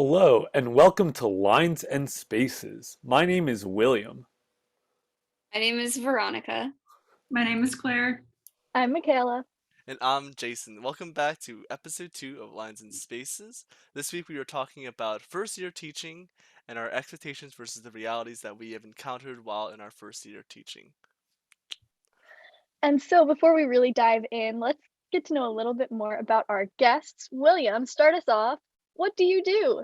Hello, and welcome to Lines and Spaces. My name is William. My name is Veronica. My name is Claire. I'm Michaela. And I'm Jason. Welcome back to episode 2 of Lines and Spaces. This week we are talking about first year teaching and our expectations versus the realities that we have encountered while in our first year teaching. And so before we really dive in, let's get to know a little bit more about our guests. William, start us off. What do you do?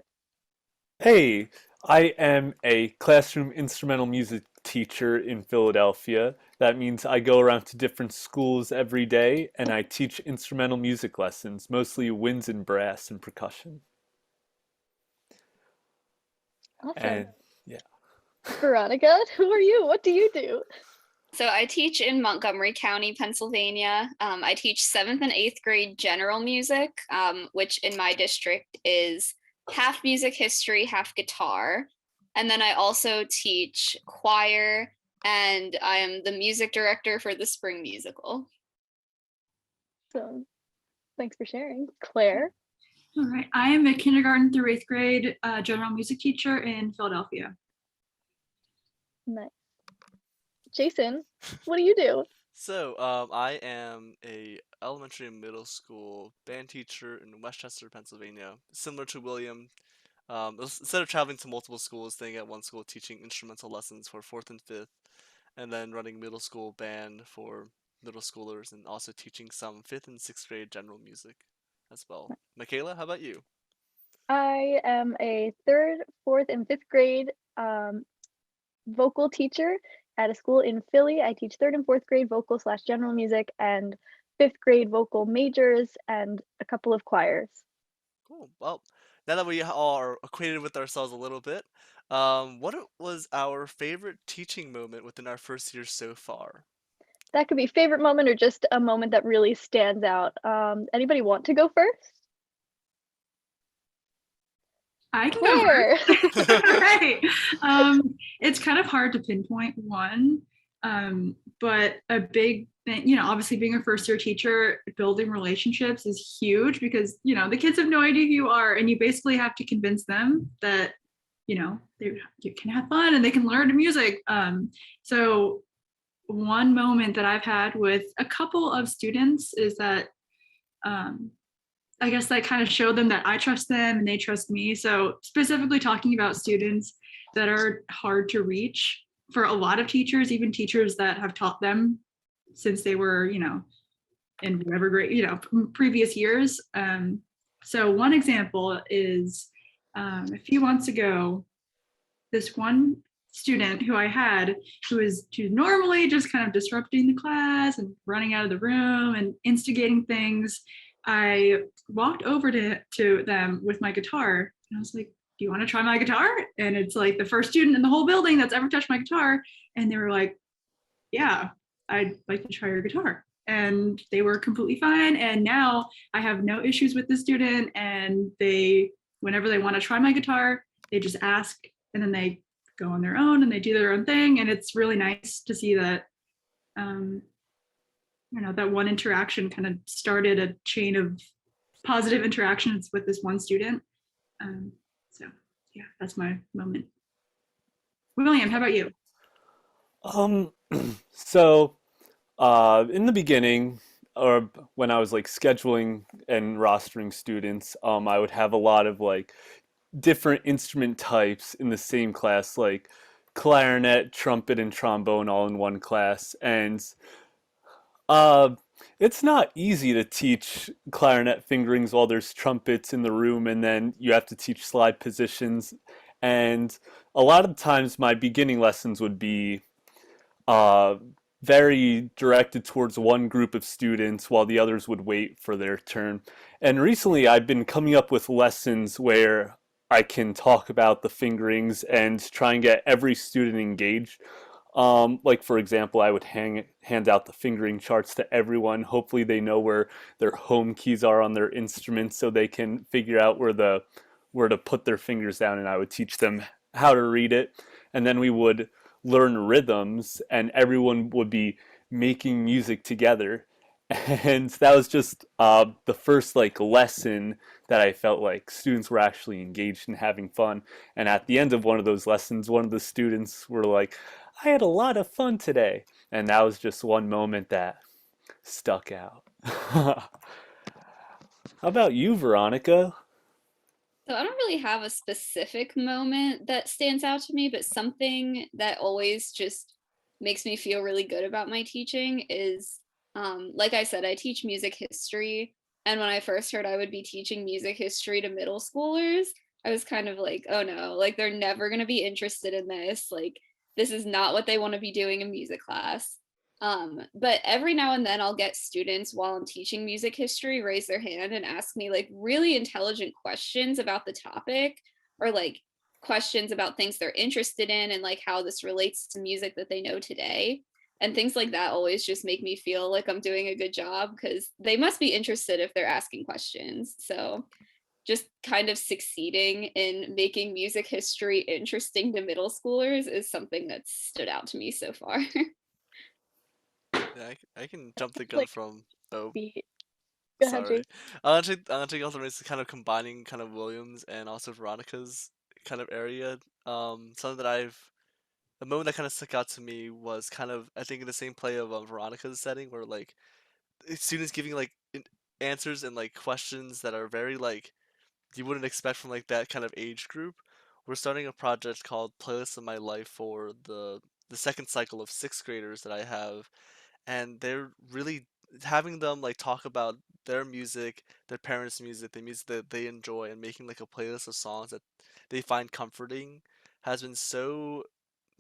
Hey, I am a classroom instrumental music teacher in Philadelphia. That means I go around to different schools every day and I teach instrumental music lessons, mostly winds and brass and percussion. Awesome. And yeah. Veronica, who are you? What do you do? So I teach in Montgomery County, Pennsylvania. I teach 7th and 8th grade general music, which in my district is half music history, half guitar. And then I also teach choir, and I am the music director for the spring musical. So thanks for sharing. Claire? All right. I am a kindergarten through 8th grade general music teacher in Philadelphia. Nice. Jason, what do you do? So, I am a elementary and middle school band teacher in Westchester, Pennsylvania. Similar to William, instead of traveling to multiple schools, staying at one school teaching instrumental lessons for 4th and 5th, and then running middle school band for middle schoolers, and also teaching some 5th and 6th grade general music as well. Michaela, how about you? I am a 3rd, 4th, and 5th grade vocal teacher at a school in Philly. I teach 3rd and 4th grade vocal / general music and 5th grade vocal majors and a couple of choirs. Cool. Well, now that we all are acquainted with ourselves a little bit, what was our favorite teaching moment within our first year so far? That could be favorite moment or just a moment that really stands out. Anybody want to go first? I can Claire. go first. All right. It's kind of hard to pinpoint one, but a big thing, obviously being a first year teacher, building relationships is huge because, the kids have no idea who you are and you basically have to convince them that, you can have fun and they can learn the music. So one moment that I've had with a couple of students is that I guess that kind of showed them that I trust them and they trust me. So specifically talking about students that are hard to reach for a lot of teachers, even teachers that have taught them since they were, in whatever grade, previous years. So one example is a few months ago, this one student who I had who was normally just kind of disrupting the class and running out of the room and instigating things. I walked over to them with my guitar and I was like, do you want to try my guitar? And it's like the first student in the whole building that's ever touched my guitar. And they were like, yeah, I'd like to try your guitar. And they were completely fine. And now I have no issues with the student. And whenever they want to try my guitar, they just ask and then they go on their own and they do their own thing. And it's really nice to see that that one interaction kind of started a chain of positive interactions with this one student. So yeah, that's my moment. William, how about you? So in the beginning, or when I was like scheduling and rostering students, I would have a lot of like different instrument types in the same class, like clarinet, trumpet, and trombone all in one class. And uh, it's not easy to teach clarinet fingerings while there's trumpets in the room, and then you have to teach slide positions. And a lot of times, my beginning lessons would be uh, very directed towards one group of students while the others would wait for their turn. And recently, I've been coming up with lessons where I can talk about the fingerings and try and get every student engaged. Like for example, I would hand out the fingering charts to everyone. Hopefully, they know where their home keys are on their instruments, so they can figure out where to put their fingers down. And I would teach them how to read it, and then we would learn rhythms, and everyone would be making music together. And that was just the first like lesson that I felt like students were actually engaged in having fun. And at the end of one of those lessons, one of the students were like, "I had a lot of fun today," and that was just one moment that stuck out. How about you, Veronica? So I don't really have a specific moment that stands out to me, but something that always just makes me feel really good about my teaching is, like I said, I teach music history. And when I first heard I would be teaching music history to middle schoolers, I was kind of like, oh no, like they're never going to be interested in this. Like, this is not what they want to be doing in music class. But every now and then I'll get students while I'm teaching music history raise their hand and ask me like really intelligent questions about the topic, or like questions about things they're interested in and like how this relates to music that they know today. And things like that always just make me feel like I'm doing a good job because they must be interested if they're asking questions. So just kind of succeeding in making music history interesting to middle schoolers is something that's stood out to me so far. Yeah, I can jump the gun Like from. Oh, be go ahead, sorry. Jake. I actually also raised kind of combining kind of Williams and also Veronica's kind of area. Something that a moment that kind of stuck out to me was kind of I think in the same play of Veronica's setting where like students giving like answers and like questions that are very like you wouldn't expect from like that kind of age group. We're starting a project called Playlist of My Life for the second cycle of sixth graders that I have, and they're really having them like talk about their music, their parents' music, the music that they enjoy, and making like a playlist of songs that they find comforting has been so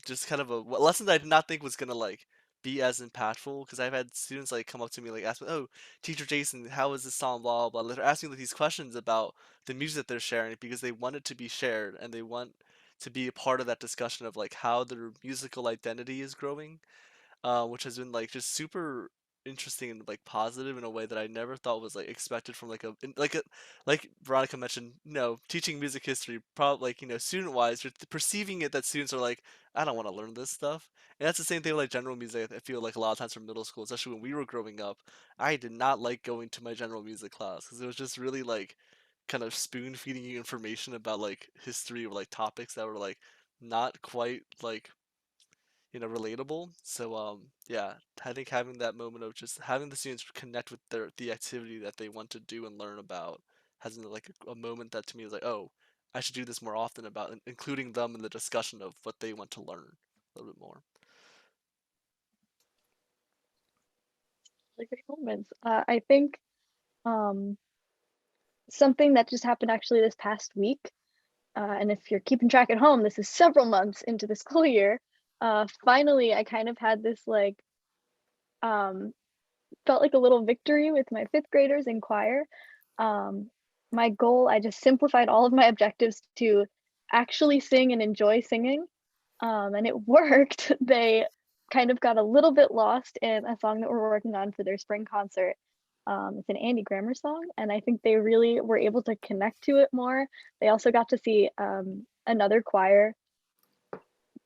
just kind of a lesson that I did not think was gonna like be as impactful because I've had students like come up to me like ask me, "Oh, teacher Jason, how is this song?" Blah blah. They're asking like these questions about the music that they're sharing because they want it to be shared and they want to be a part of that discussion of like how their musical identity is growing, which has been like just super interesting and like positive in a way that I never thought was like expected from like Veronica mentioned, teaching music history, probably like student wise, you're perceiving it that students are like, I don't want to learn this stuff, and that's the same thing with like general music. I feel like a lot of times from middle school, especially when we were growing up, I did not like going to my general music class because it was just really like kind of spoon feeding you information about like history or like topics that were like not quite like relatable. So yeah, I think having that moment of just having the students connect with the activity that they want to do and learn about has been like a moment that to me is like, oh, I should do this more often about including them in the discussion of what they want to learn a little bit more. Like great moments. I think um, something that just happened actually this past week, and if you're keeping track at home, this is several months into the school year. Finally, I kind of had this like um, felt like a little victory with my fifth graders in choir. Um, my goal, I just simplified all of my objectives to actually sing and enjoy singing. And it worked. They kind of got a little bit lost in a song that we're working on for their spring concert. It's an Andy Grammer song, and I think they really were able to connect to it more. They also got to see another choir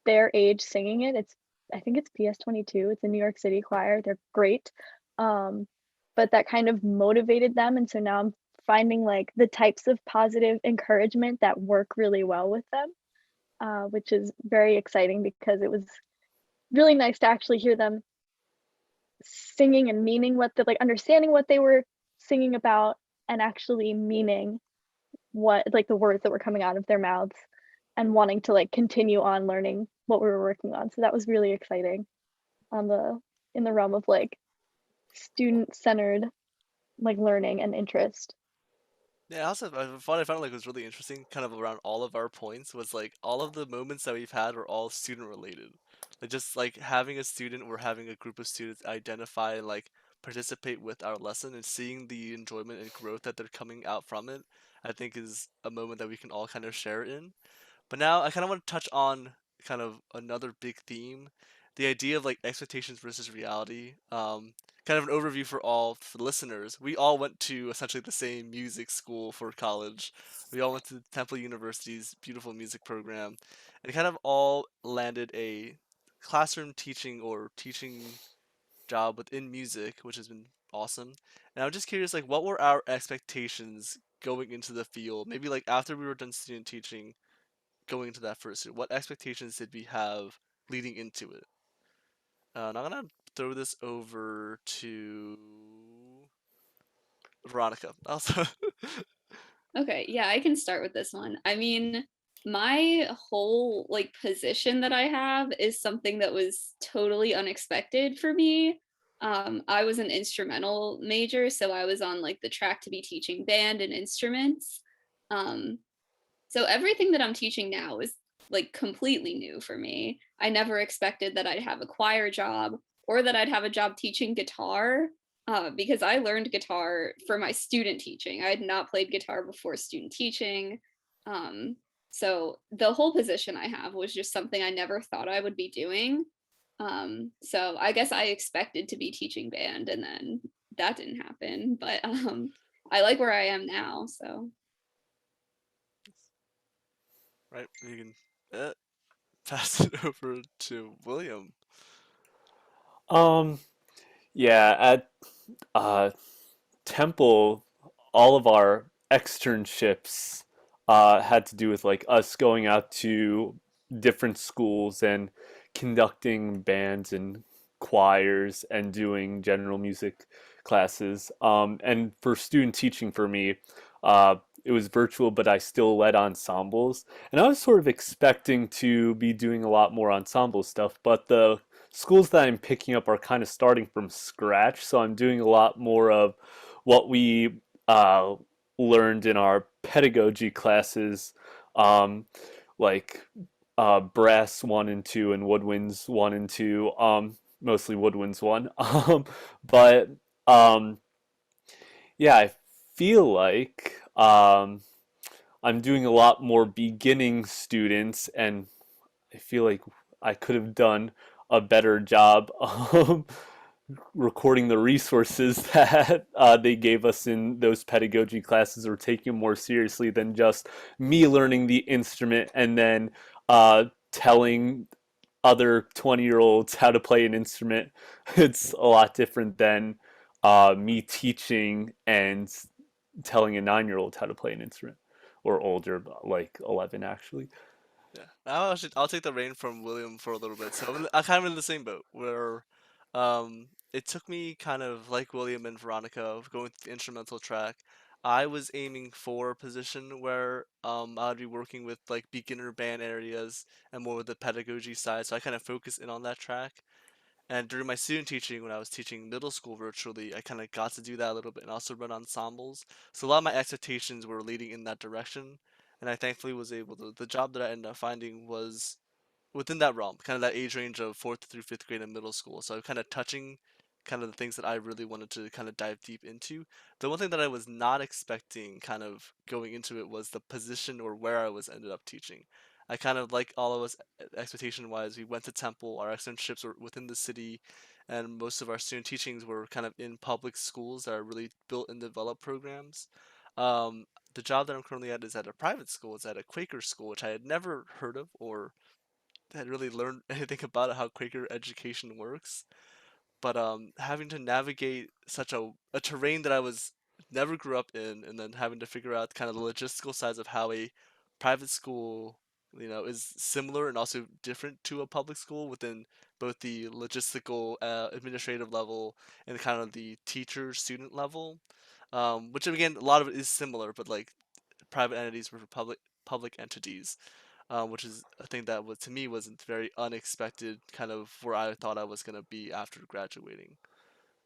their age singing it. I think it's PS22. It's a New York City choir. They're great. Um, but that kind of motivated them, and so now I'm finding like the types of positive encouragement that work really well with them, which is very exciting because it was really nice to actually hear them singing and meaning what the like understanding what they were singing about and actually meaning what like the words that were coming out of their mouths and wanting to like continue on learning what we were working on. So that was really exciting on the in the realm of like student centered like learning and interest. Yeah, also I found like was really interesting, kind of around all of our points was like all of the moments that we've had were all student related. Like just like having a student or having a group of students identify and like participate with our lesson and seeing the enjoyment and growth that they're coming out from it, I think is a moment that we can all kind of share in. But now I kind of want to touch on kind of another big theme, the idea of like expectations versus reality. Kind of an overview for the listeners. We all went to essentially the same music school for college. We all went to Temple University's beautiful music program, and kind of all landed a classroom teaching or teaching job within music, which has been awesome. And I'm just curious, like, what were our expectations going into the field? Maybe like after we were done student teaching, going into that first year, what expectations did we have leading into it? And I'm gonna throw this over to Veronica. Also, Okay, yeah, I can start with this one. I mean, my whole like position that I have is something that was totally unexpected for me. I was an instrumental major, so I was on like the track to be teaching band and instruments. Um, so everything that I'm teaching now is like completely new for me. I never expected that I'd have a choir job or that I'd have a job teaching guitar, because I learned guitar for my student teaching. I had not played guitar before student teaching. Um, so the whole position I have was just something I never thought I would be doing. So I guess I expected to be teaching band and then that didn't happen, but I like where I am now. So right, we can pass it over to William. Um, yeah, at uh, Temple, all of our externships had to do with like us going out to different schools and conducting bands and choirs and doing general music classes. And for student teaching for me, it was virtual, but I still led ensembles. And I was sort of expecting to be doing a lot more ensemble stuff, but the schools that I'm picking up are kind of starting from scratch. So I'm doing a lot more of what we uh, learned in our pedagogy classes, um, like brass 1 and 2 and woodwinds 1 and 2, mostly woodwinds 1. But yeah, I feel like I'm doing a lot more beginning students, and I feel like I could have done a better job recording the resources that they gave us in those pedagogy classes, or taking them more seriously than just me learning the instrument and then telling other 20-year-olds how to play an instrument. It's a lot different than me teaching and telling a 9-year-old how to play an instrument, or older, like 11 actually. Yeah, I'll take the reign from William for a little bit. So I'm kind of in the same boat where, it took me kind of like William and Veronica going through the instrumental track. I was aiming for a position where I'd be working with like beginner band areas and more with the pedagogy side. So I kind of focus in on that track. And during my student teaching, when I was teaching middle school virtually, I kind of got to do that a little bit and also run ensembles. So a lot of my expectations were leading in that direction. And I thankfully was able to. The job that I ended up finding was within that realm, kind of that age range of fourth through fifth grade and middle school. So kind of touching kind of the things that I really wanted to kind of dive deep into. The one thing that I was not expecting kind of going into it was the position or where I was ended up teaching. I kind of like all of us expectation wise, we went to Temple, our externships were within the city, and most of our student teachings were kind of in public schools that are really built and developed programs. Um, the job that I'm currently at is at a private school. It's at a Quaker school, which I had never heard of or had really learned anything about how Quaker education works. But having to navigate such a terrain that I was never grew up in, and then having to figure out kind of the logistical sides of how a private school, is similar and also different to a public school within both the logistical, administrative level and kind of the teacher student level. Which again, a lot of it is similar, but like private entities versus public entities, which is a thing that was to me wasn't very unexpected, kind of where I thought I was gonna be after graduating.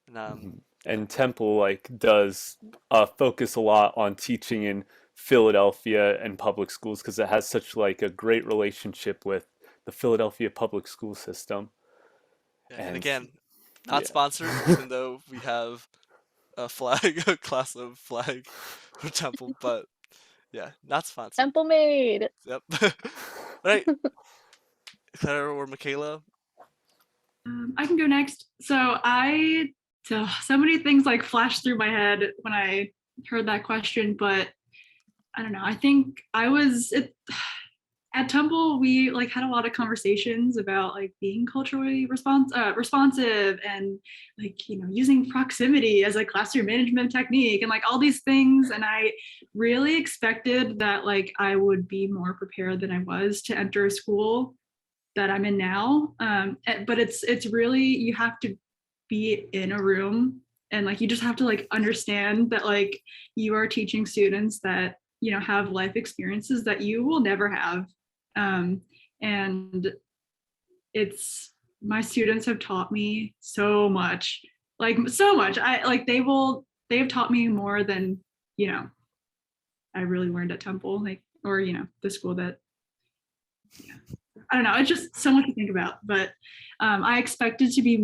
And Mhm. yeah, And Temple like does focus a lot on teaching in Philadelphia and public schools, because it has such like a great relationship with the Philadelphia public school system. yeah, and And again, not yeah. sponsored, even though we have a flag, a class of flag for Temple, but yeah, not sponsored. Temple made. Yep. Right, Claire or Michaela. I can go next. So many things like flashed through my head when I heard that question, but I don't know. I think at Temple, we like had a lot of conversations about like being culturally responsive and like using proximity as a classroom management technique and like all these things. And I really expected that like I would be more prepared than I was to enter a school that I'm in now. But it's really, you have to be in a room and like you just have to like understand that like you are teaching students that have life experiences that you will never have. um, and it's my students have taught me so much, like so much. I like they've taught me more than you know I really learned at Temple, like, or the school that, yeah, I don't know, it's just so much to think about. But I expected to be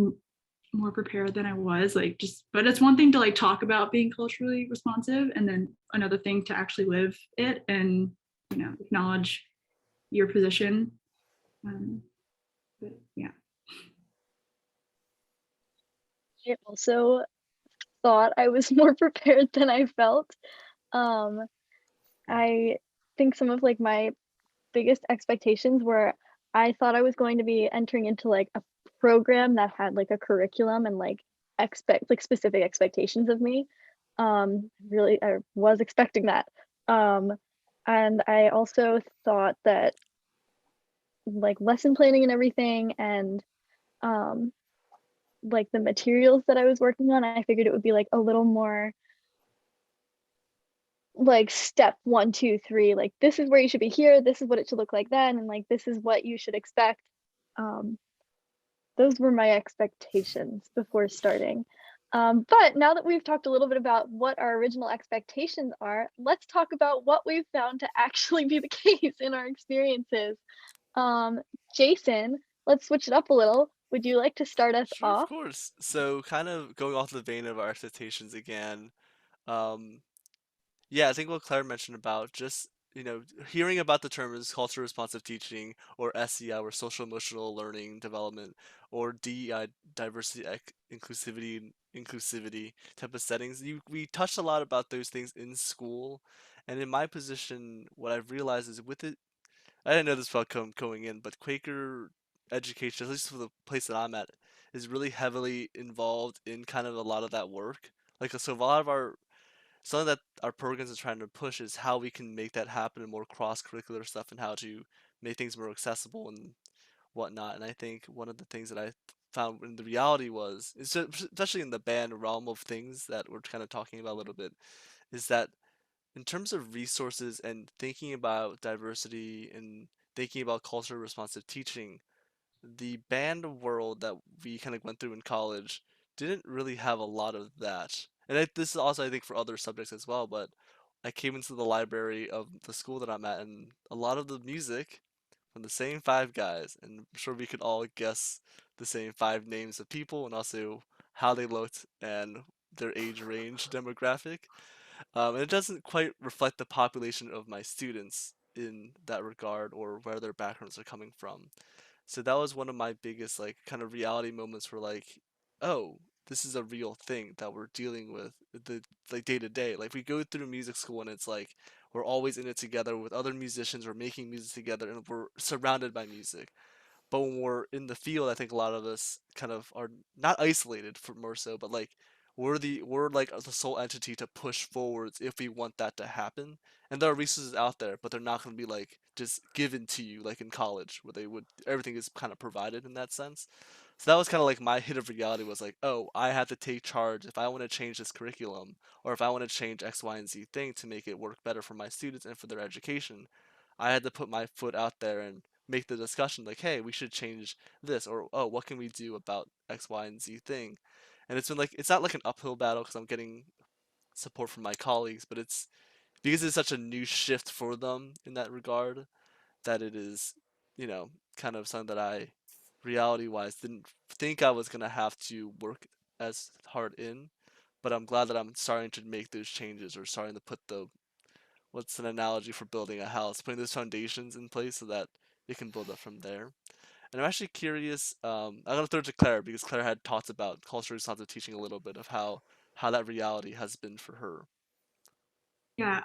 more prepared than I was, like, just, but it's one thing to like talk about being culturally responsive and then another thing to actually live it and acknowledge your position. um, but yeah. I also thought I was more prepared than I felt. Um, I think some of like my biggest expectations were I thought I was going to be entering into like a program that had like a curriculum and like specific expectations of me. Really, I was expecting that. Um, and I also thought that like lesson planning and everything and um like the materials that I was working on, I figured it would be like a little more like step 1, 2, 3, like this is where you should be here, this is what it should look like then, and like this is what you should expect. um those were my expectations before starting. But now that we've talked a little bit about what our original expectations are, let's talk about what we've found to actually be the case in our experiences. Jason, let's switch it up a little. Would you like to start us Sure, of off? course. So, kind of going off the vein of our expectations again, um, yeah, I think what Claire mentioned about just, hearing about the terms culture responsive teaching or SEI or social emotional learning development or DEI diversity, inclusivity type of settings. We touched a lot about those things in school. And in my position, what I've realized is with it, I didn't know this about going in, but Quaker education, at least for the place that I'm at, is really heavily involved in kind of a lot of that work. Like, so a lot of our something that our programs are trying to push is how we can make that happen in more cross-curricular stuff and how to make things more accessible and whatnot. And I think one of the things that I found in the reality was, especially in the band realm of things that we're kind of talking about a little bit, is that in terms of resources and thinking about diversity and thinking about culture responsive teaching, the band world that we kind of went through in college didn't really have a lot of that. And this is also, I think, for other subjects as well, but I came into the library of the school that I'm at, and a lot of the music from the same five guys, and I'm sure we could all guess the same five names of people and also how they looked and their age range demographic. And it doesn't quite reflect the population of my students in that regard or where their backgrounds are coming from. So that was one of my biggest like kind of reality moments where like, oh, this is a real thing that we're dealing with the like day to day. Like we go through music school and it's like we're always in it together with other musicians, we're making music together and we're surrounded by music. But when we're in the field, I think a lot of us kind of are not isolated for more so, but like we're like the sole entity to push forwards if we want that to happen. And there are resources out there, but they're not going to be like just given to you like in college where they would everything is kind of provided in that sense. So that was kind of like my hit of reality was like, oh, I have to take charge if I want to change this curriculum or if I want to change X, Y, and Z thing to make it work better for my students and for their education. I had to put my foot out there and make the discussion like, hey, we should change this, or oh, what can we do about X, Y, and Z thing? And it's been like it's not like an uphill battle because I'm getting support from my colleagues, but it's because it's such a new shift for them in that regard that it is, kind of something that I, reality wise, didn't think I was gonna have to work as hard in. But I'm glad that I'm starting to make those changes or starting to put the what's an analogy for building a house, putting those foundations in place so that it can build up from there. And I'm actually curious. I'm gonna throw it to Claire because Claire had talked about culture responsive teaching a little bit of how that reality has been for her. Yeah,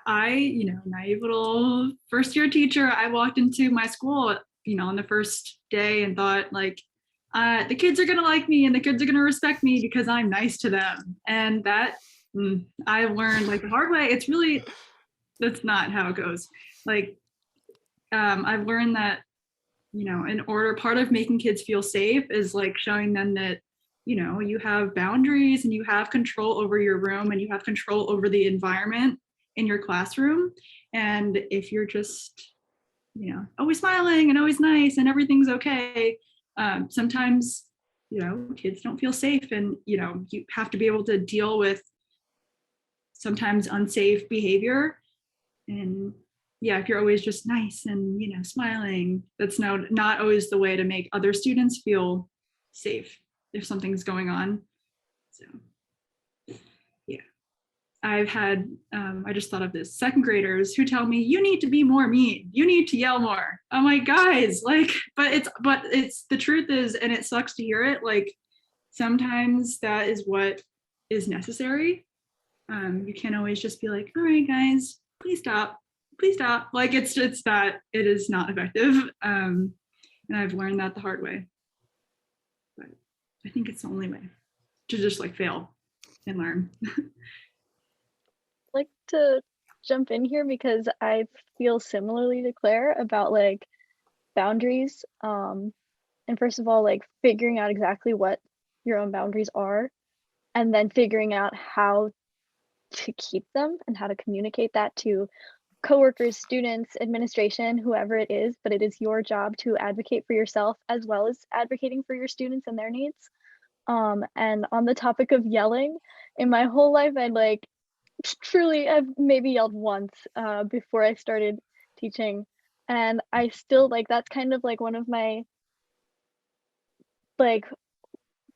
naive little first year teacher, I walked into my school, on the first day and thought like, the kids are gonna like me and the kids are gonna respect me because I'm nice to them. And that I learned like the hard way. That's not how it goes. Like, I've learned that, part of making kids feel safe is like showing them that, you have boundaries and you have control over your room and you have control over the environment in your classroom. And if you're just, always smiling and always nice and everything's okay, sometimes, kids don't feel safe, and, you have to be able to deal with sometimes unsafe behavior. And yeah, if you're always just nice and, smiling, that's not always the way to make other students feel safe if something's going on. So yeah, I've had, I just thought of this, second graders who tell me, you need to be more mean, you need to yell more. I'm like, guys, like, but it's the truth is, and it sucks to hear it, like sometimes that is what is necessary. You can't always just be like, all right, guys, please stop. Please stop. Like it's not, it is not effective. And I've learned that the hard way. But I think it's the only way to just like fail and learn. Like to jump in here because I feel similarly to Claire about like boundaries. And first of all, like figuring out exactly what your own boundaries are, and then figuring out how to keep them and how to communicate that to coworkers, students, administration, whoever it is. But it is your job to advocate for yourself as well as advocating for your students and their needs. And on the topic of yelling, in my whole life, I like truly I've maybe yelled once before I started teaching, and I still like that's kind of like one of my like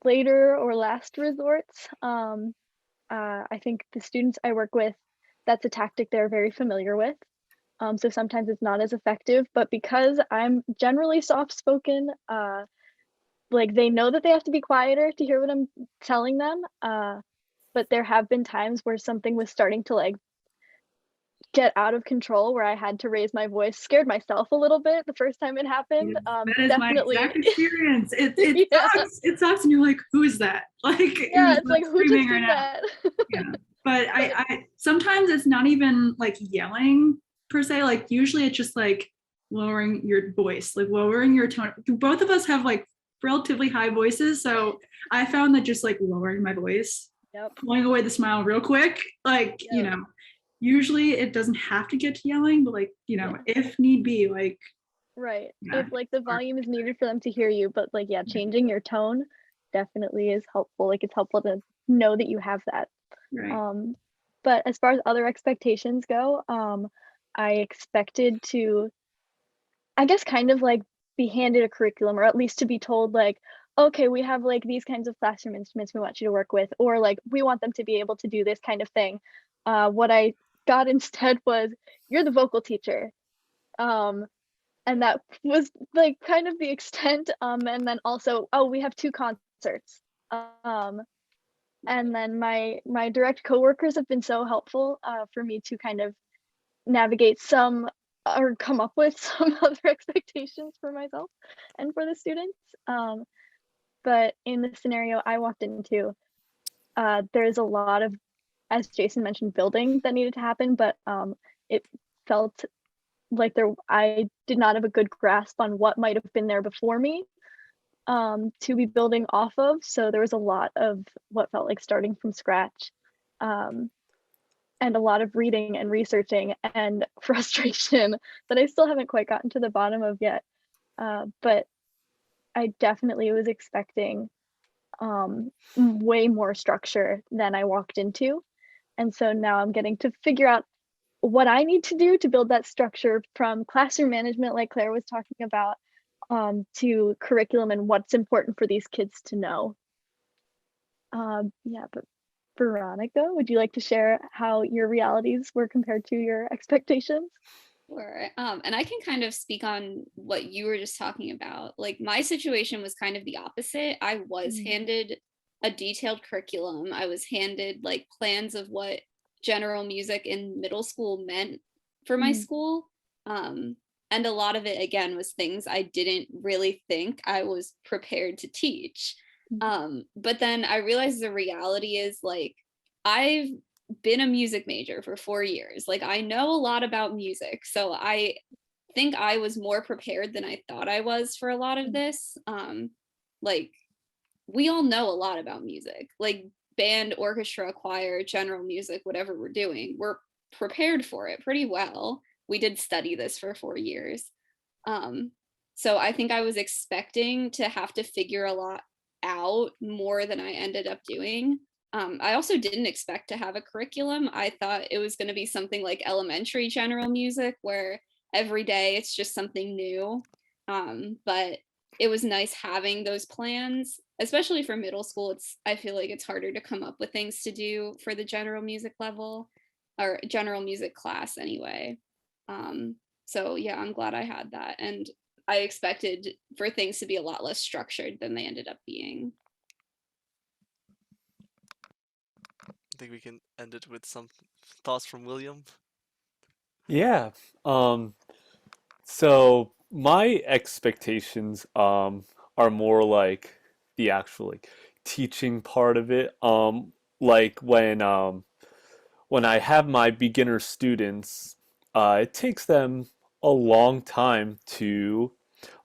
later or last resorts. I think the students I work with, that's a tactic they're very familiar with. So sometimes it's not as effective, but because I'm generally soft spoken, like they know that they have to be quieter to hear what I'm telling them. But there have been times where something was starting to like get out of control where I had to raise my voice, scared myself a little bit the first time it happened. Yes, that is my Definitely. exact experience. It Yeah. sucks. It sucks, and you're like, who is that? Like, Yeah, who's it's like who just screaming right did now? that? Yeah, but I sometimes it's not even like yelling per se. Like usually it's just like lowering your voice, like lowering your tone. Both of us have like relatively high voices, so I found that just like lowering my voice, Yep. pulling away the smile real quick, like Yep. usually it doesn't have to get to yelling, but like if need be, like Right. yeah, If like the volume is needed for them to hear you, but like yeah, changing your tone definitely is helpful. Like it's helpful to know that you have that. right. Um, but as far as other expectations go, I expected to, I guess, kind of like be handed a curriculum, or at least to be told like, okay, we have like these kinds of classroom instruments we want you to work with, or like we want them to be able to do this kind of thing. What I got instead was, you're the vocal teacher. Um, and that was like kind of the extent. And then also, oh, we have 2 concerts. Um, and then my direct coworkers have been so helpful for me to kind of navigate some or come up with some other expectations for myself and for the students. But in the scenario I walked into, there's a lot of, as Jason mentioned, building that needed to happen, but it felt like I did not have a good grasp on what might have been there before me to be building off of. So there was a lot of what felt like starting from scratch, and a lot of reading and researching and frustration that I still haven't quite gotten to the bottom of yet. But I definitely was expecting way more structure than I walked into. And so now I'm getting to figure out what I need to do to build that structure, from classroom management, like Claire was talking about, to curriculum and what's important for these kids to know. Yeah, but Veronica, would you like to share how your realities were compared to your expectations? Sure. And I can kind of speak on what you were just talking about. Like my situation was kind of the opposite. I was Mm. handed a detailed curriculum. I was handed like plans of what general music in middle school meant for my Mm. school. Um, and a lot of it, again, was things I didn't really think I was prepared to teach. But then I realized the reality is like, I've been a music major for 4 years. Like, I know a lot about music. So I think I was more prepared than I thought I was for a lot of this. Like, we all know a lot about music, like band, orchestra, choir, general music, whatever we're doing, we're prepared for it pretty well. We did study this for 4 years. Um, so I think I was expecting to have to figure a lot out more than I ended up doing. I also didn't expect to have a curriculum. I thought it was going to be something like elementary general music, where every day it's just something new. But it was nice having those plans, especially for middle school. I feel like it's harder to come up with things to do for the general music level or general music class anyway. Um, so yeah, I'm glad I had that. And I expected for things to be a lot less structured than they ended up being. I think we can end it with some thoughts from William. Yeah. Um, so my expectations are more like the actual like teaching part of it. Like when I have my beginner students, it takes them a long time to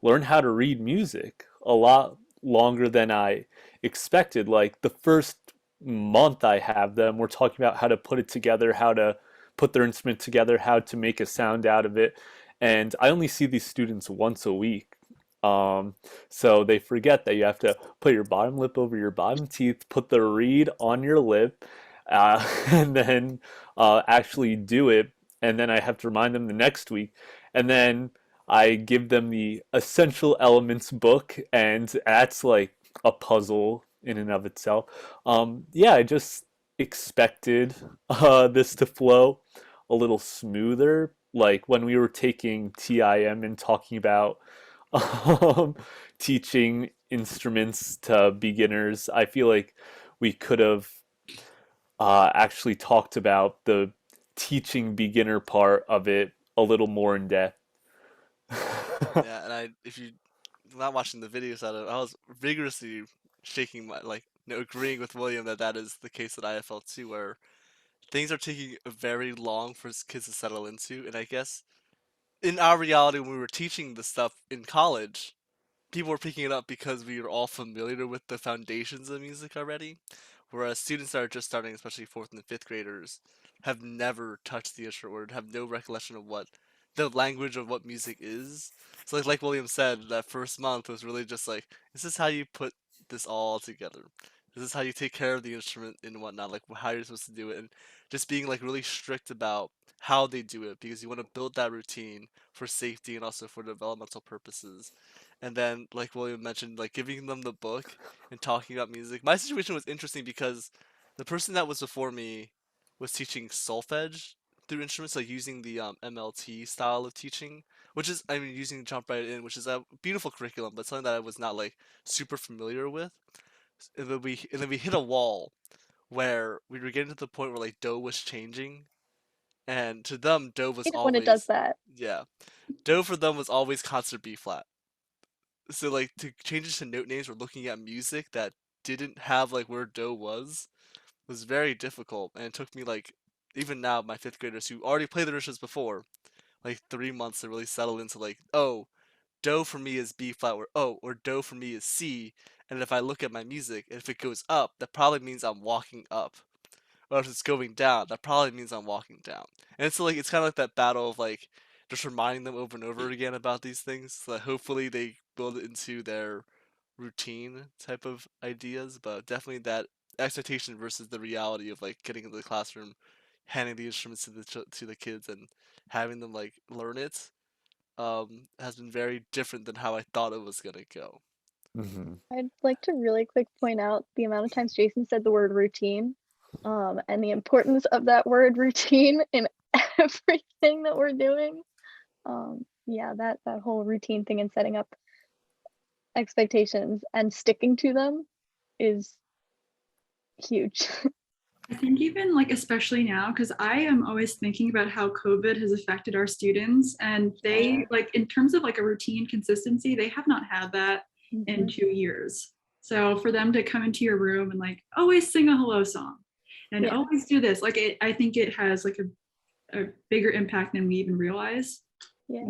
learn how to read music, a lot longer than I expected. Like the first month I have them, we're talking about how to put it together, how to put their instrument together, how to make a sound out of it. And I only see these students once a week. Um, so they forget that you have to put your bottom lip over your bottom teeth, put the reed on your lip, and then actually do it. And then I have to remind them the next week. And then I give them the essential elements book, and that's like a puzzle in and of itself. Yeah, I just expected this to flow a little smoother. Like when we were taking TIM and talking about um, teaching instruments to beginners, I feel like we could have actually talked about the teaching beginner part of it a little more in depth. Yeah, and if you not watching the videos out of it, I was vigorously shaking my like, agreeing with William that that is the case that I have felt too, where things are taking very long for kids to settle into, and I guess in our reality when we were teaching the stuff in college, people were picking it up because we were all familiar with the foundations of music already. Whereas students that are just starting, especially fourth and fifth graders, have never touched the instrument or have no recollection of what the language of what music is. So like William said, that first month was really just like, this is how you put this all together. This is how you take care of the instrument and whatnot, like how you're supposed to do it, and just being like really strict about how they do it because you want to build that routine for safety and also for developmental purposes. And then, like William mentioned, like giving them the book and talking about music. My situation was interesting because the person that was before me was teaching solfege through instruments, like using the MLT style of teaching, which is, I mean, using Jump Right In, which is a beautiful curriculum, but something that I was not like super familiar with. And then we hit a wall where we were getting to the point where like Do was changing, and to them Do was Hate it when it does always, that. yeah, Do for them was always concert B flat. So like to change it to note names or looking at music that didn't have like where Do was very difficult, and it took me like, even now my fifth graders who already played the instruments before, like 3 months to really settle into like, oh, Do for me is B flat, or oh, or Do for me is C, and if I look at my music, if it goes up, that probably means I'm walking up, or if it's going down, that probably means I'm walking down. And it's like, it's kind of like that battle of like just reminding them over and over again about these things, so that hopefully they build it into their routine type of ideas. But definitely that expectation versus the reality of like getting into the classroom, handing the instruments to the kids and having them like learn it, has been very different than how I thought it was gonna go. Mhm. I'd like to really quick point out the amount of times Jason said the word routine, and the importance of that word routine in everything that we're doing. Yeah, that whole routine thing and setting up expectations and sticking to them is huge. I think even like especially now, because I am always thinking about how COVID has affected our students, and Yeah. they like in terms of like a routine consistency, they have not had that in Mhm. 2 years. So for them to come into your room and like always sing a hello song and Yeah. always do this, like I think it has like a bigger impact than we even realize. Yeah.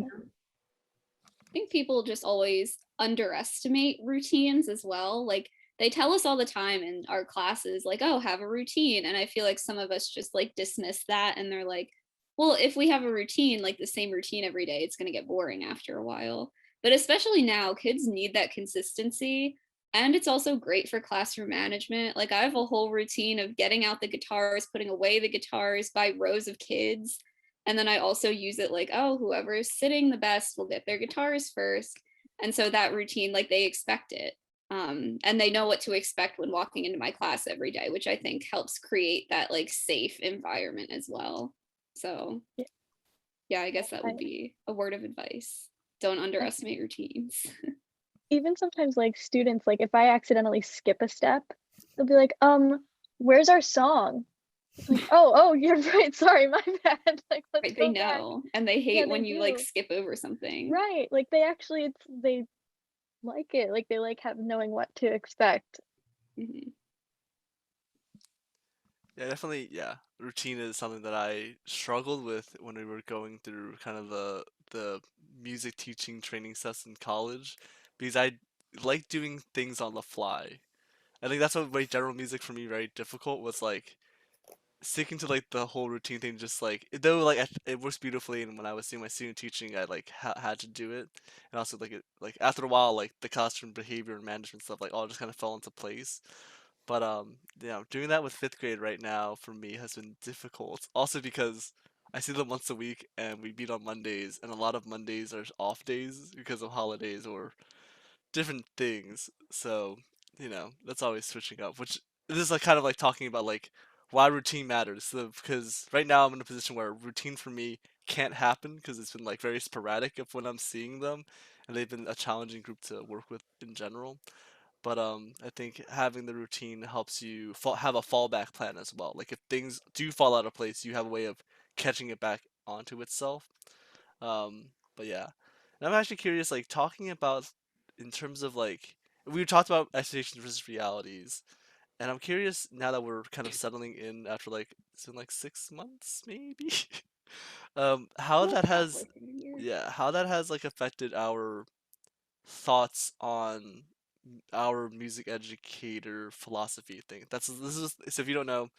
I think people just always underestimate routines as well. Like they tell us all the time in our classes, like, oh, have a routine. And I feel like some of us just like dismiss that and they're like, well, if we have a routine, like the same routine every day, it's going to get boring after a while. But especially now, kids need that consistency. And it's also great for classroom management. Like I have a whole routine of getting out the guitars, putting away the guitars by rows of kids, and then I also use it like, oh, whoever is sitting the best will get their guitars first. And so that routine, like they expect it. And they know what to expect when walking into my class every day, which I think helps create that like safe environment as well. So Yeah. yeah, I guess that I, would be a word of advice. Don't I underestimate routines. even sometimes like students, like if I accidentally skip a step, they'll be like, where's our song? It's like, oh, you're right. Sorry, my bad. Like, let's Right, they go back. know and they Yeah, hate they when you like do. skip over something. Right. Like they actually they like it. Like they like have knowing what to expect. Mhm. Yeah, definitely. Yeah, routine is something that I struggled with when we were going through kind of the music teaching training sets in college, because I like doing things on the fly. I think that's what made general music for me very difficult, was like sticking to like the whole routine thing. Just like though like it works beautifully, and when I was seeing my student teaching, I like had to do it, and also like it like after a while like the classroom behavior and management stuff like all just kind of fell into place. But yeah, doing that with fifth grade right now for me has been difficult. Also because I see them once a week and we meet on Mondays, and a lot of Mondays are off days because of holidays or different things. So, that's always switching up, which this is like kind of like talking about like why routine matters. So, because right now I'm in a position where routine for me can't happen because it's been like very sporadic of when I'm seeing them, and they've been a challenging group to work with in general. But I think having the routine helps you have a fallback plan as well. Like if things do fall out of place, you have a way of catching it back onto itself. But yeah, and I'm actually curious, like talking about in terms of like we talked about expectations versus realities, and I'm curious now that we're kind of settling in after like it's been like 6 months maybe, how Well, that has, halfway through the year. yeah, how that has like affected our thoughts on our music educator philosophy thing. This is so if you don't know,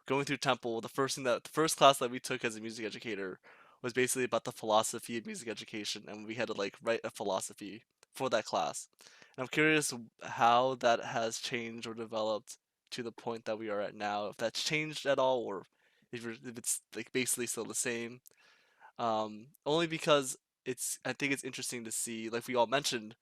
going through Temple, the first class that we took as a music educator was basically about the philosophy of music education, and we had to like write a philosophy for that class. And I'm curious how that has changed or developed to the point that we are at now. If that's changed at all, or if it's like basically still the same. Only because I think it's interesting to see, like we all mentioned,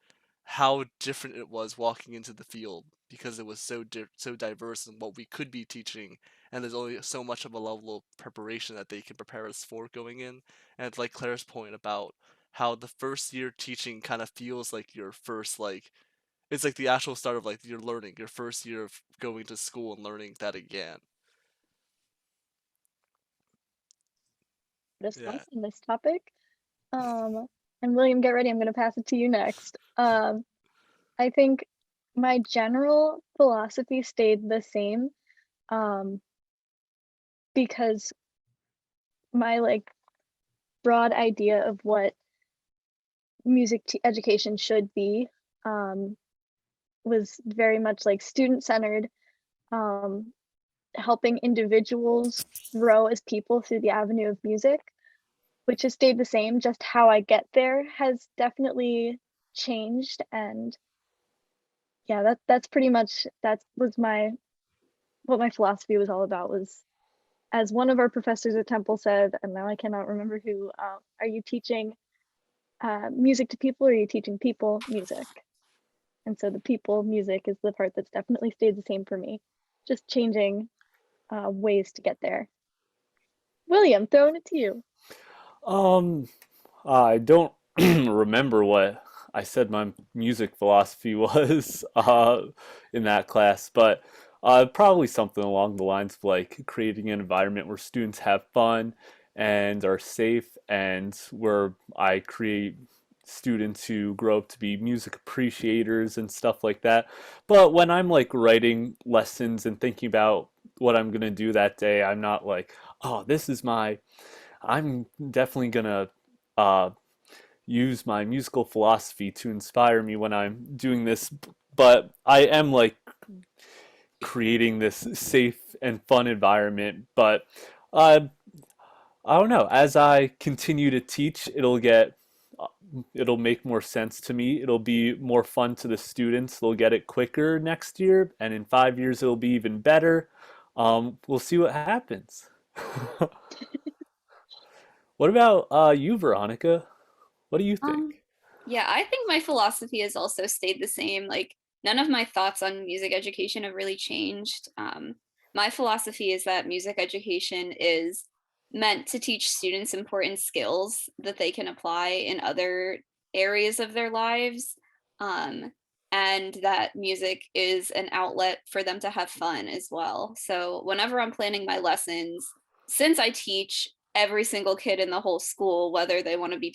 how different it was walking into the field because it was so diverse in what we could be teaching, and there's only so much of a level of preparation that they can prepare us for going in. And it's like Claire's point about how the first year teaching kind of feels like your first like it's like the actual start of like your learning, your first year of going to school and learning that again. Yeah. Response on this topic. Um, and William, get ready. I'm going to pass it to you next. I think my general philosophy stayed the same. Um, because my like broad idea of what education should be um, was very much like student centered, um, helping individuals grow as people through the avenue of music, which has stayed the same. Just how I get there has definitely changed. And yeah, that's pretty much that was my what my philosophy was all about. Was, as one of our professors at Temple said, and now I cannot remember who, are you teaching music to people, or are you teaching people music? And so the people music is the part that's definitely stayed the same for me, just changing ways to get there. William, throwing it to you. Um, I don't remember what I said my music philosophy was in that class, but Probably something along the lines of like creating an environment where students have fun and are safe, and where I create students who grow up to be music appreciators and stuff like that. But when I'm like writing lessons and thinking about what I'm gonna do that day, I'm not like, oh, this is my, I'm definitely gonna uh, use my musical philosophy to inspire me when I'm doing this. But I am like creating this safe and fun environment. But uh, I don't know. As I continue to teach, it'll make more sense to me. It'll be more fun to the students. They'll get it quicker next year, and in 5 years it'll be even better. We'll see what happens. What about you, Veronica? What do you Um, think? yeah, I think my philosophy has also stayed the same. Like, none of my thoughts on music education have really changed. My philosophy is that music education is meant to teach students important skills that they can apply in other areas of their lives. Um, and that music is an outlet for them to have fun as well. So, whenever I'm planning my lessons, since I teach every single kid in the whole school, whether they want to be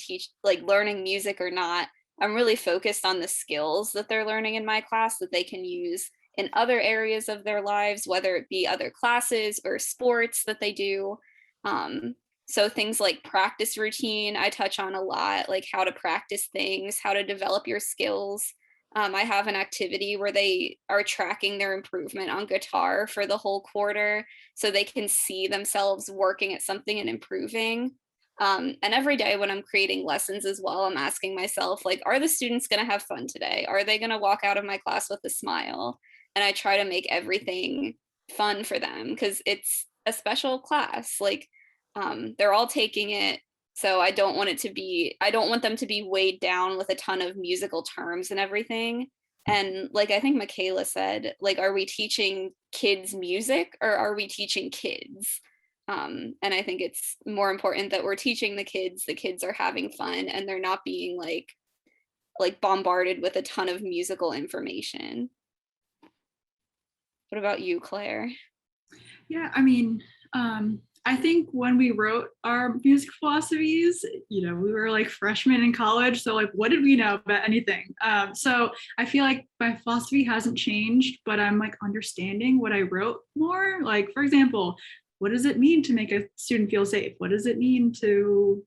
learning music or not, I'm really focused on the skills that they're learning in my class that they can use in other areas of their lives, whether it be other classes or sports that they do. um, so things like practice routine I touch on a lot, like how to practice things, how to develop your skills. I have an activity where they are tracking their improvement on guitar for the whole quarter, so they can see themselves working at something and improving. And every day when I'm creating lessons as well, I'm asking myself, like, are the students going to have fun today? Are they going to walk out of my class with a smile? And I try to make everything fun for them because it's a special class. Like, they're all taking it. So I don't want them to be weighed down with a ton of musical terms and everything. And like I think Michaela said, like, are we teaching kids music or are we teaching kids? And I think it's more important that we're teaching the kids are having fun and they're not being like bombarded with a ton of musical information. What about you, Claire? Yeah, I mean, I think when we wrote our music philosophies, we were like freshmen in college. So, like, what did we know about anything? So, I feel like my philosophy hasn't changed, but I'm like understanding what I wrote more. Like, for example, what does it mean to make a student feel safe? What does it mean to,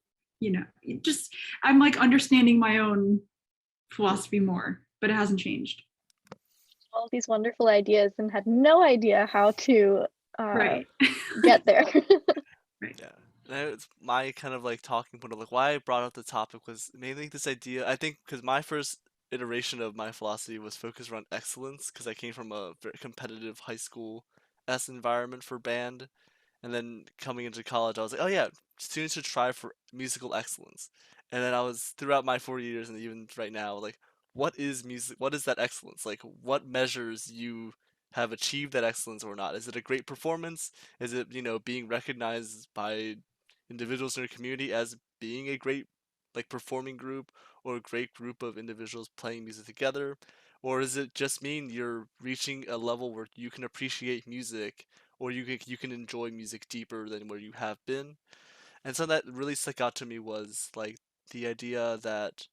just I'm like understanding my own philosophy more, but it hasn't changed. All these wonderful ideas and had no idea how to Right. get there. Right. Yeah. It's my kind of like talking point of like why I brought up the topic was mainly this idea. I think because my first iteration of my philosophy was focused around excellence because I came from a very competitive high school S environment for band. And then coming into college, I was like, oh yeah, students should try for musical excellence. And then I was throughout my 4 years and even right now, like, what is music? What is that excellence? Like, what measures you have achieved that excellence or not? Is it a great performance? Is it, being recognized by individuals in your community as being a great, like, performing group or a great group of individuals playing music together? Or is it just mean you're reaching a level where you can appreciate music or you can enjoy music deeper than where you have been. And so that really stuck out to me was like the idea that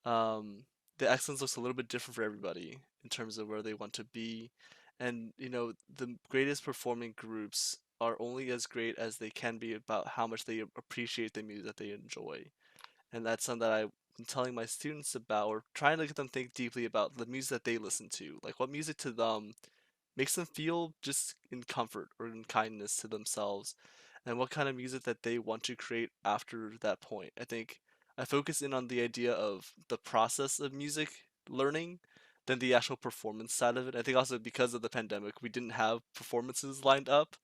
um, the excellence looks a little bit different for everybody in terms of where they want to be, and the greatest performing groups are only as great as they can be about how much they appreciate the music that they enjoy, and that's something that I'm telling my students about or trying to get them think deeply about the music that they listen to, like what music to them makes them feel just in comfort or in kindness to themselves and what kind of music that they want to create after that point. I think I focus in on the idea of the process of music learning than the actual performance side of it. I think also because of the pandemic, we didn't have performances lined up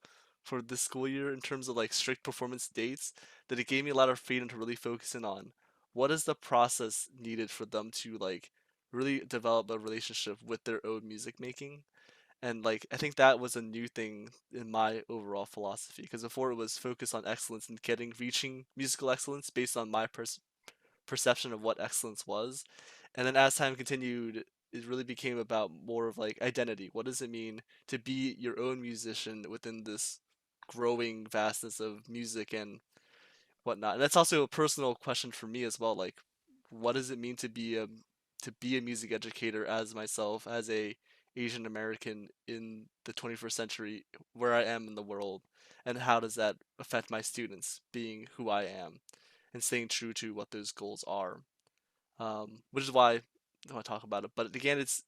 for this school year in terms of like strict performance dates, that it gave me a lot of freedom to really focus in on what is the process needed for them to like really develop a relationship with their own music making. And like I think that was a new thing in my overall philosophy because before it was focused on excellence and reaching musical excellence based on my perception of what excellence was. And then as time continued, it really became about more of like identity. What does it mean to be your own musician within this growing vastness of music and whatnot? And that's also a personal question for me as well. Like, what does it mean to be a music educator as myself, as a Asian American in the 21st century, where I am in the world, and how does that affect my students being who I am and staying true to what those goals are? Which is why I want to talk about it. But again, it's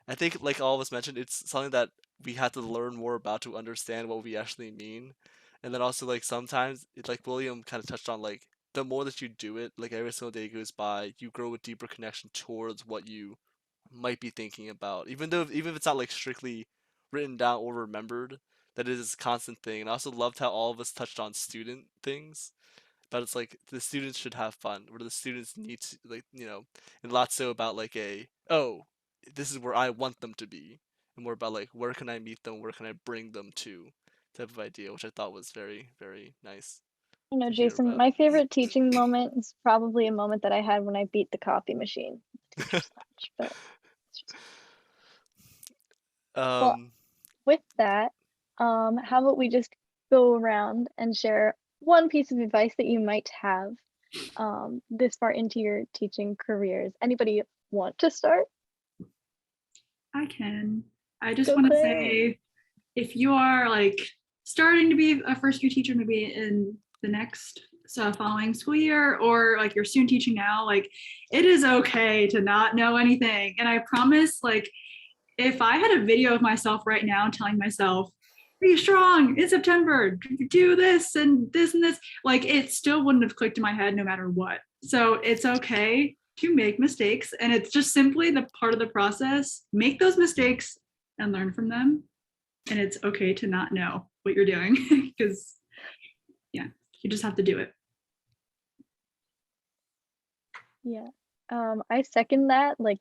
I think like all of us mentioned, it's something that we have to learn more about to understand what we actually mean. And then also like sometimes it's like William kind of touched on like the more that you do it, like every single day goes by, you grow a deeper connection towards what you might be thinking about. Even if it's not like strictly written down or remembered, that it is a constant thing. And I also loved how all of us touched on student things, but it's like the students should have fun, where the students need to like and lots so about like a oh, this is where I want them to be, and more about like where can I meet them, where can I bring them to, type of idea, which I thought was very very nice You know, to hear Jason, about. my favorite teaching moment is probably a moment that I had when I beat the copy machine, the teacher's lunch. But it's just, well, um, with that, how about we just go around and share one piece of advice that you might have this far into your teaching careers? Anybody want to start? I can. I just Go want to Claire. say, if you are like starting to be a first year teacher, maybe in the next following school year, or like you're student teaching now, like it is okay to not know anything. And I promise, like, if I had a video of myself right now telling myself, be strong in September, do this and this and this, like it still wouldn't have clicked in my head no matter what. So it's okay to make mistakes. And it's just simply the part of the process. Make those mistakes and learn from them. And it's okay to not know what you're doing because, yeah, you just have to do it. Yeah. I second that. Like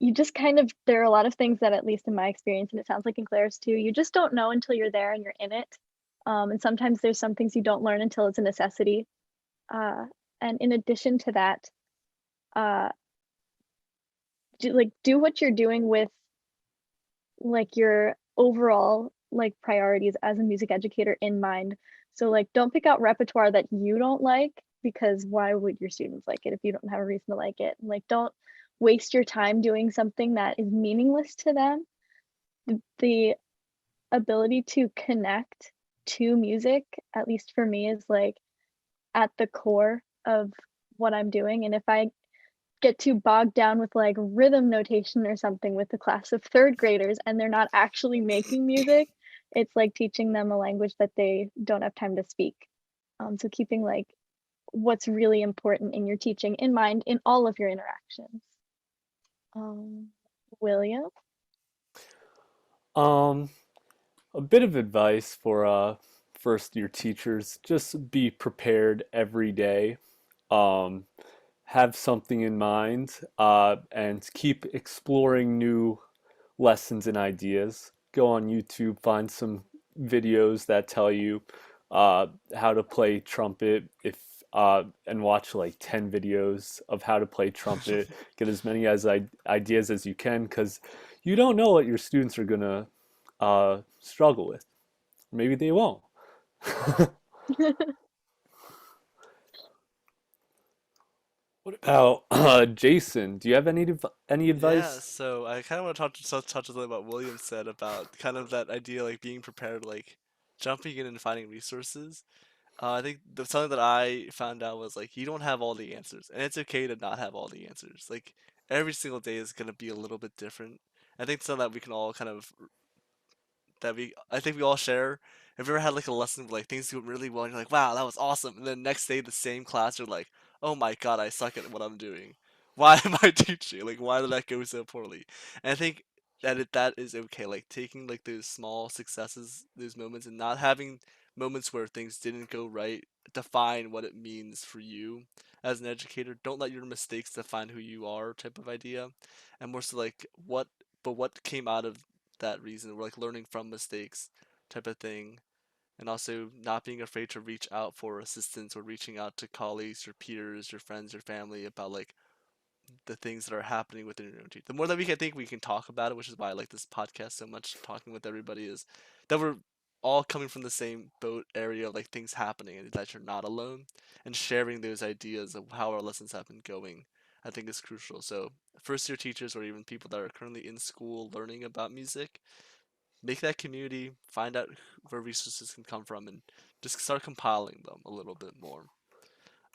you just kind of, there are a lot of things that, at least in my experience, and it sounds like in Claire's too, you just don't know until you're there and you're in it. And sometimes there's some things you don't learn until it's a necessity. Uh, and in addition to that, uh, do what you're doing with like your overall like priorities as a music educator in mind. So like don't pick out repertoire that you don't like, because why would your students like it if you don't have a reason to like it? Like don't waste your time doing something that is meaningless to them. The ability to connect to music, at least for me, is like at the core of what I'm doing. And if I get too bogged down with like rhythm notation or something with a class of third graders and they're not actually making music, it's like teaching them a language that they don't have time to speak. So keeping like what's really important in your teaching in mind in all of your interactions. Um, William? Um, a bit of advice for first year teachers: just be prepared every day. Um, have something in mind, and keep exploring new lessons and ideas. Go on YouTube, find some videos that tell you how to play trumpet, if and watch like 10 videos of how to play trumpet. Get as many ideas as you can, because you don't know what your students are gonna struggle with. Maybe they won't. What about Jason? Do you have any Yeah, advice? so I kind of want to touch a little about what William said about kind of that idea like being prepared, like jumping in and finding resources. I think something that I found out was like you don't have all the answers, and it's okay to not have all the answers. Like every single day is gonna be a little bit different. I think something that we can all kind of I think we all share. Have you ever had like a lesson where like things went really well and you're like, wow, that was awesome, and then next day the same class you're like, oh my god, I suck at what I'm doing. Why am I teaching? Like, why did that go so poorly? And I think that is okay. Like taking like those small successes, those moments, and not having moments where things didn't go right define what it means for you as an educator. Don't let your mistakes define who you are, type of idea, and more so like what came out of that reason. We're like learning from mistakes type of thing. And also not being afraid to reach out for assistance or reaching out to colleagues, your peers, your friends, your family about like the things that are happening within your own team. The more that I think we can talk about it, which is why I like this podcast so much, talking with everybody, is that we're all coming from the same boat area of like things happening and that you're not alone, and sharing those ideas of how our lessons have been going, I think is crucial. So first year teachers or even people that are currently in school learning about music, make that community, find out where resources can come from, and just start compiling them a little bit more.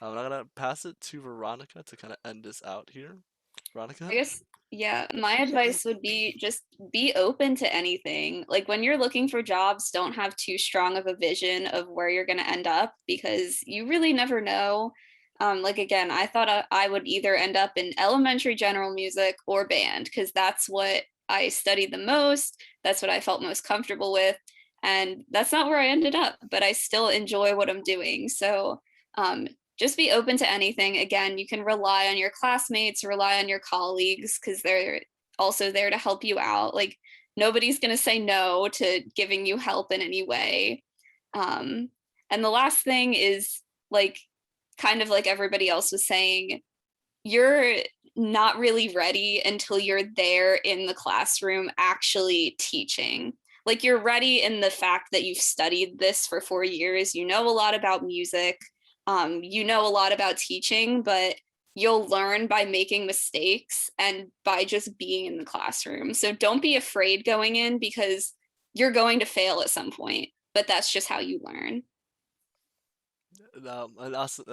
I'm gonna pass it to Veronica to kind of end this out here. I Veronica? guess, yeah, my advice would be just be open to anything. Like when you're looking for jobs, don't have too strong of a vision of where you're going to end up because you really never know. Like again, I thought I would either end up in elementary general music or band because that's what I studied the most. That's what I felt most comfortable with. And that's not where I ended up, but I still enjoy what I'm doing. So, um, just be open to anything. Again, you can rely on your classmates, rely on your colleagues because they're also there to help you out. Like nobody's going to say no to giving you help in any way. Um, and the last thing is like kind of like everybody else was saying, you're not really ready until you're there in the classroom actually teaching. Like you're ready in the fact that you've studied this for 4 years, you know a lot about music, you know a lot about teaching, but you'll learn by making mistakes and by just being in the classroom. So don't be afraid going in because you're going to fail at some point, but that's just how you learn. And also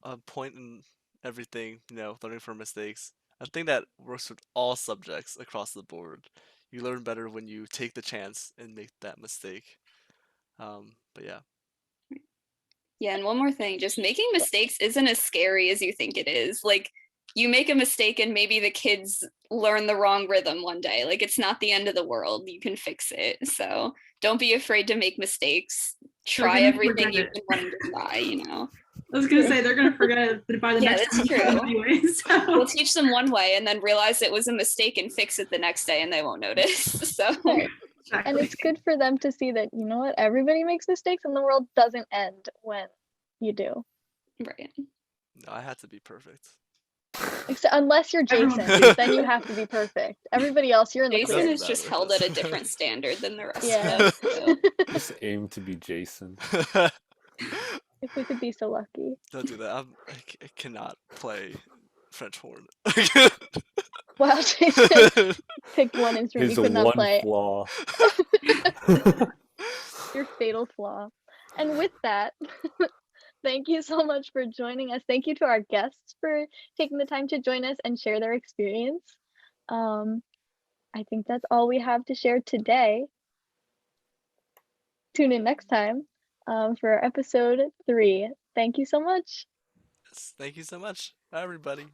a point in everything, learning from mistakes. I think that works with all subjects across the board. You learn better when you take the chance and make that mistake. But yeah. Yeah, and one more thing, just making mistakes isn't as scary as you think it is. Like you make a mistake and maybe the kids learn the wrong rhythm one day. Like it's not the end of the world. You can fix it. So don't be afraid to make mistakes. They're Try gonna everything forget you've it. been wanting to try, you know. I was gonna say they're gonna forget it by the Yeah, next that's time true. anyway. We'll So teach them one way and then realize it was a mistake and fix it the next day and they won't notice. So Right. And exactly. it's good for them to see that, you know what, everybody makes mistakes and the world doesn't end when you do. right. No, I had to be perfect. Except unless you're Everyone Jason, thinks then you have to be perfect. Everybody else, you're in the Jason clear. is just held at a different standard than the rest Yeah. of us. So. Just aim to be Jason. If we could be so lucky. Don't do that. I cannot play French horn. Wow, Jason picked one instrument His you could not one play. flaw. Your fatal flaw. And with that, thank you so much for joining us. Thank you to our guests for taking the time to join us and share their experience. I think that's all we have to share today. Tune in next time for episode 3. Thank you so much. Yes, thank you so much. Bye, everybody.